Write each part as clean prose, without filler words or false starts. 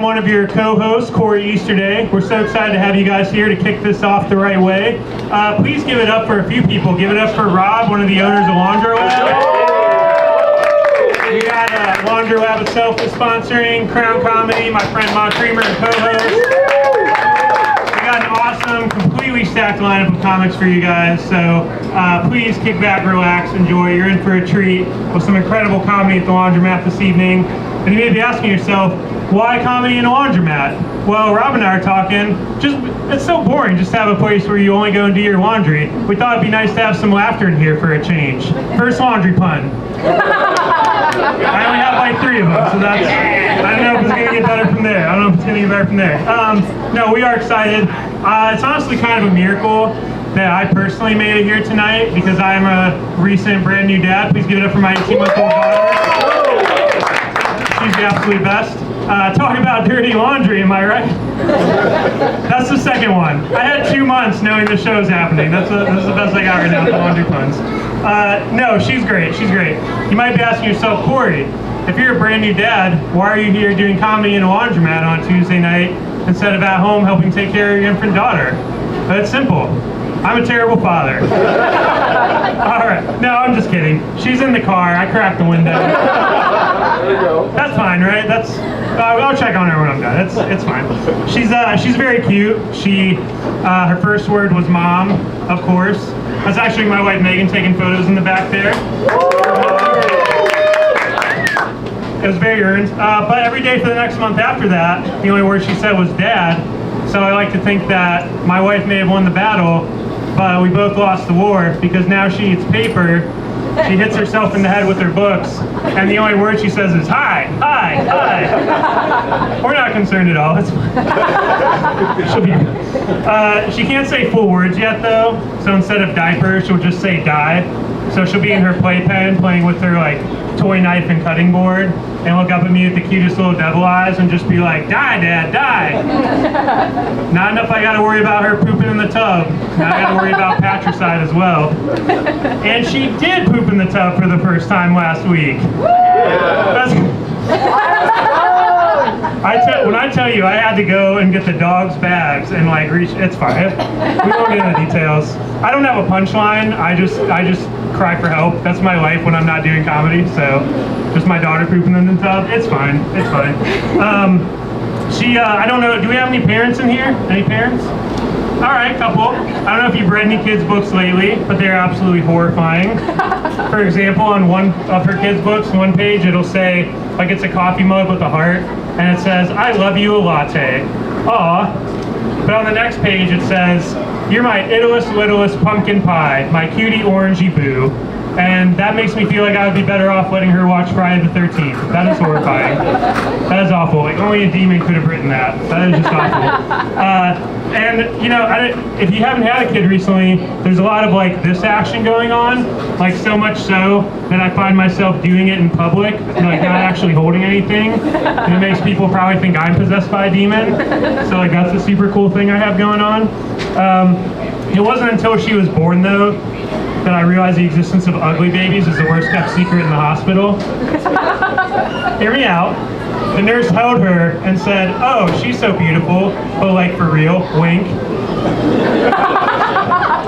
One of your co-hosts, Corey Easterday. We're so excited to have you guys here to kick this off the right way. Please give it up for a few people. Give it up for Rob, one of the owners of LaundroLab. We got LaundroLab itself is sponsoring, Crown Comedy, my friend Mont and co-host. We got an awesome, completely stacked lineup of comics for you guys, so please kick back, relax, enjoy. You're in for a treat with some incredible comedy at the Laundromat this evening. And you may be asking yourself, why comedy in a laundromat? Well, Rob and I are talking, it's so boring just to have a place where you only go and do your laundry. We thought it'd be nice to have some laughter in here for a change. First laundry pun. I only have like 3 of them, so that's, I don't know if it's gonna get better from there. No, we are excited. It's honestly kind of a miracle that I personally made it here tonight because I'm a recent brand new dad. Please give it up for my 18-month-old daughter. She's the absolute best. Talk about dirty laundry, am I right? That's the second one. I had 2 months knowing the show's happening. This is the best I got right now with the laundry puns. No, she's great. You might be asking yourself, Corey, if you're a brand new dad, why are you here doing comedy in a laundromat on Tuesday night instead of at home helping take care of your infant daughter? But it's simple. I'm a terrible father. Alright, no, I'm just kidding. She's in the car, I cracked the window. There you go. That's fine, right? I'll check on her when I'm done. It's fine. She's very cute. Her first word was mom, of course. That's actually my wife Megan taking photos in the back there. It was very earned. But every day for the next month after that, the only word she said was dad. So I like to think that my wife may have won the battle, but we both lost the war because now she eats paper, she hits herself in the head with her books, and the only word she says is hi. We're not concerned at all. It's she'll be. She can't say full words yet though, so instead of diaper, she'll just say die. So she'll be in her playpen playing with her like toy knife and cutting board and look up at me with the cutest little devil eyes and just be like, die, Dad, die. Not enough I gotta worry about her pooping in the tub. Now I gotta worry about patricide as well. And she did poop in the tub for the first time last week. When I tell you I had to go and get the dog's bags and like reach, it's fine. We won't get into the details. I don't have a punchline. I just cry for help. That's my life when I'm not doing comedy. So just my daughter pooping in the tub. It's fine. I don't know. Do we have any parents in here? Any parents? All right, couple. I don't know if you've read any kids' books lately, but they're absolutely horrifying. For example, on one of her kids' books, one page, it'll say, like it's a coffee mug with a heart, and it says, I love you a latte. Aw. But on the next page, it says, you're my ittlest, littlest pumpkin pie, my cutie orangey boo. And that makes me feel like I would be better off letting her watch Friday the 13th. That is horrifying. That is awful. Like, only a demon could have written that. That is just awful. And, you know, if you haven't had a kid recently, there's a lot of, like, this action going on. Like, so much so that I find myself doing it in public, like, not actually holding anything. And it makes people probably think I'm possessed by a demon. So, like, that's a super cool thing I have going on. It wasn't until she was born, though, that I realized the existence of ugly babies is the worst kept secret in the hospital. Hear me out. The nurse held her and said, oh, she's so beautiful, but like for real, wink.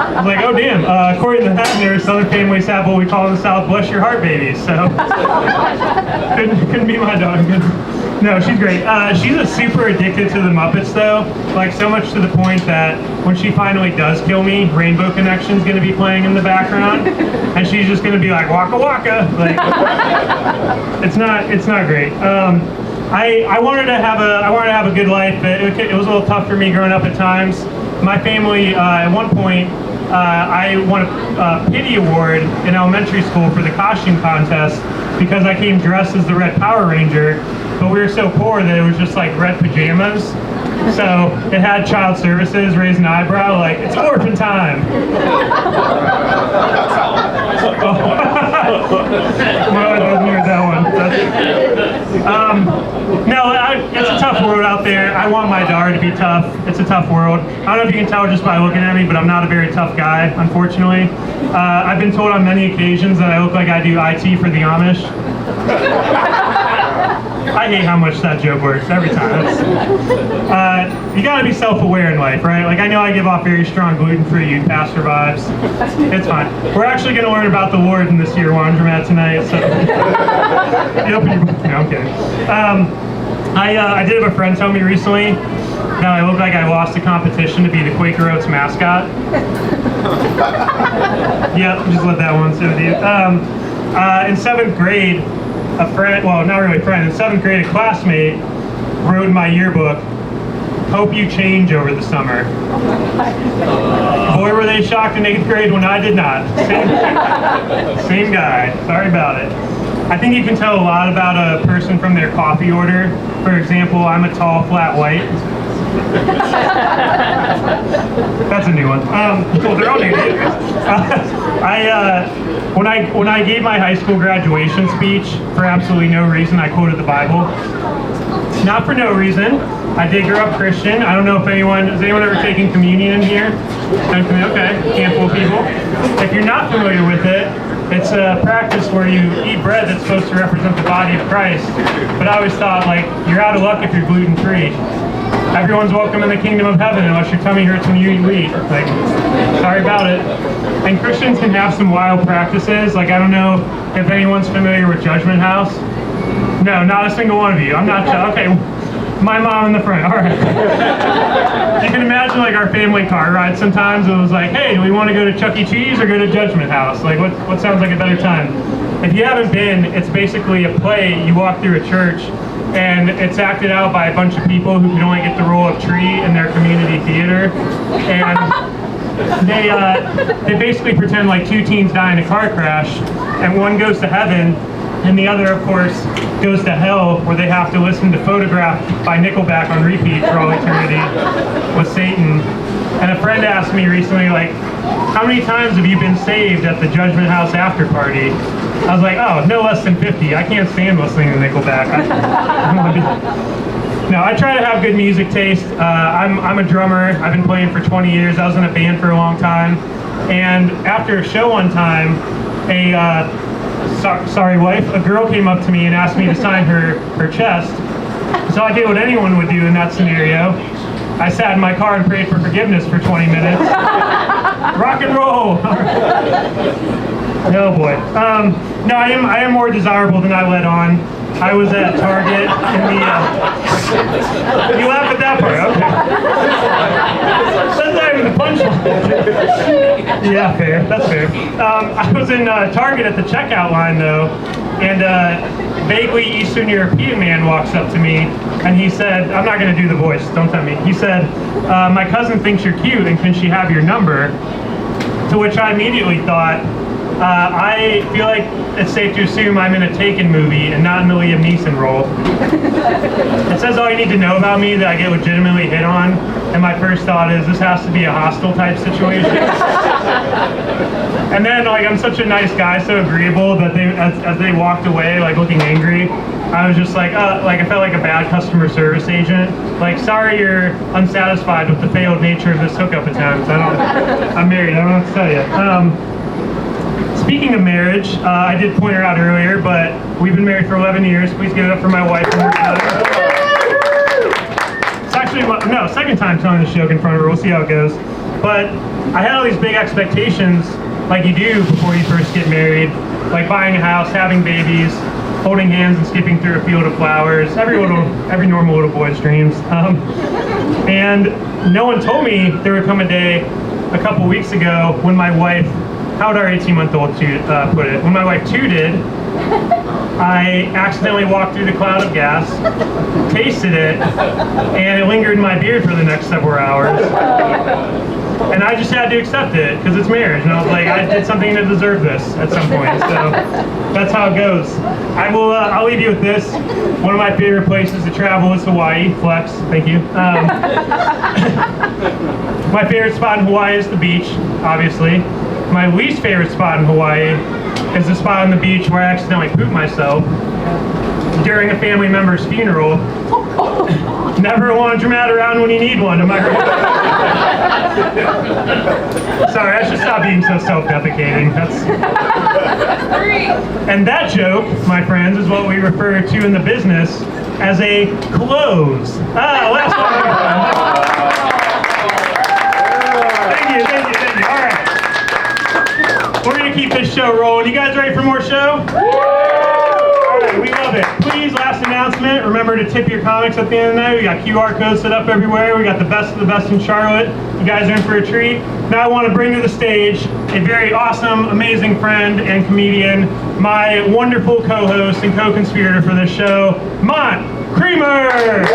I was like, oh damn, according to that nurse, other families have what we call in the South, bless your heart babies, so. couldn't be my daughter. No, she's great. She's a super addicted to the Muppets though, like so much to the point that when she finally does kill me, Rainbow Connection's gonna be playing in the background, and she's just gonna be like, waka waka. Like, it's not great. I wanted to have a good life, but it was a little tough for me growing up at times. My family, at one point, I won a pity award in elementary school for the costume contest because I came dressed as the Red Power Ranger, but we were so poor that it was just like red pajamas. So it had child services raise an eyebrow like, it's orphan time. No, I didn't hear that one. It's a tough world out there. I want my daughter to be tough. It's a tough world. I don't know if you can tell just by looking at me, but I'm not a very tough guy, unfortunately. I've been told on many occasions that I look like I do IT for the Amish. I hate how much that joke works every time. You gotta be self-aware in life, right? Like, I know I give off very strong gluten-free youth pastor vibes. It's fine. We're actually gonna learn about the Lord in this year Laundromat tonight, so. You open your book. No, I'm kidding. I did have a friend tell me recently that I look like I lost a competition to be the Quaker Oats mascot. Yep, just let that one sit with you. In 7th grade, a friend, well, not really a friend, in 7th grade, a classmate wrote in my yearbook, "Hope you change over the summer." Boy, were they shocked in 8th grade when I did not. Same guy. Sorry about it. I think you can tell a lot about a person from their coffee order. For example, I'm a tall, flat white. That's a new one. Well, they're all new. When I gave my high school graduation speech, for absolutely no reason, I quoted the Bible. Not for no reason. I did grow up Christian. I don't know if is anyone ever taking communion in here? Okay, handful of people. If you're not familiar with it, it's a practice where you eat bread that's supposed to represent the body of Christ. But I always thought, like, you're out of luck if you're gluten-free. Everyone's welcome in the kingdom of heaven unless your tummy hurts when you eat wheat. Like, sorry about it. And Christians can have some wild practices. Like, I don't know if anyone's familiar with Judgment House. No, not a single one of you. I'm not, okay. My mom in the front, all right. You can imagine, like, our family car ride sometimes. It was like, hey, do we want to go to Chuck E. Cheese or go to Judgment House? Like, what sounds like a better time? If you haven't been, it's basically a play. You walk through a church, and it's acted out by a bunch of people who can only get the role of tree in their community theater. And they basically pretend like 2 teens die in a car crash, and one goes to heaven, and the other, of course, goes to hell, where they have to listen to Photograph by Nickelback on repeat for all eternity with Satan. And a friend asked me recently, like, how many times have you been saved at the Judgment House after party? I was like, oh, no less than 50. I can't stand listening to Nickelback. No, I try to have good music taste. I'm a drummer. I've been playing for 20 years. I was in a band for a long time. And after a show one time, sorry wife, a girl came up to me and asked me to sign her chest. So I did what anyone would do in that scenario. I sat in my car and prayed for forgiveness for 20 minutes. Rock and roll! Oh boy. No, I am more desirable than I let on. I was at Target in the... You laugh at that part, okay. That's not even the punchline. Yeah, fair. That's fair. I was in Target at the checkout line, though, and vaguely Eastern European man walks up to me, and he said, I'm not going to do the voice, don't tell me. He said, my cousin thinks you're cute, and can she have your number? To which I immediately thought, I feel like it's safe to assume I'm in a Taken movie and not in the Liam Neeson role. It says all you need to know about me that I get legitimately hit on, and my first thought is this has to be a hostile type situation. And then, like, I'm such a nice guy, so agreeable, that as they walked away, like, looking angry, I was just like I felt like a bad customer service agent. Like, sorry you're unsatisfied with the failed nature of this hookup attempt. I'm married, I don't know what to tell you. Speaking of marriage, I did point her out earlier, but we've been married for 11 years. Please give it up for my wife and her son. It's actually, no, second time telling this joke in front of her. We'll see how it goes. But I had all these big expectations, like you do before you first get married, like buying a house, having babies, holding hands and skipping through a field of flowers, every normal little boy's dreams. And no one told me there would come a day a couple weeks ago when my wife, how would our 18-month-old put it? When my wife tooted, I accidentally walked through the cloud of gas, tasted it, and it lingered in my beard for the next several hours. And I just had to accept it, because it's marriage. And I was like, I did something to deserve this at some point. So that's how it goes. I'll leave you with this. One of my favorite places to travel is Hawaii. Flex, thank you. My favorite spot in Hawaii is the beach, obviously. My least favorite spot in Hawaii is the spot on the beach where I accidentally pooped myself during a family member's funeral. Never a laundromat around when you need one, am I right? Sorry, I should stop being so self-defecating. And that joke, my friends, is what we refer to in the business as a close. Last one. Thank you. All right. We're going to keep this show rolling. You guys ready for more show? All right, we love it. Please, last announcement, remember to tip your comics at the end of the night. We got QR codes set up everywhere. We got the best of the best in Charlotte. You guys are in for a treat. Now I want to bring to the stage a very awesome, amazing friend and comedian, my wonderful co-host and co-conspirator for this show, Mont Creamer.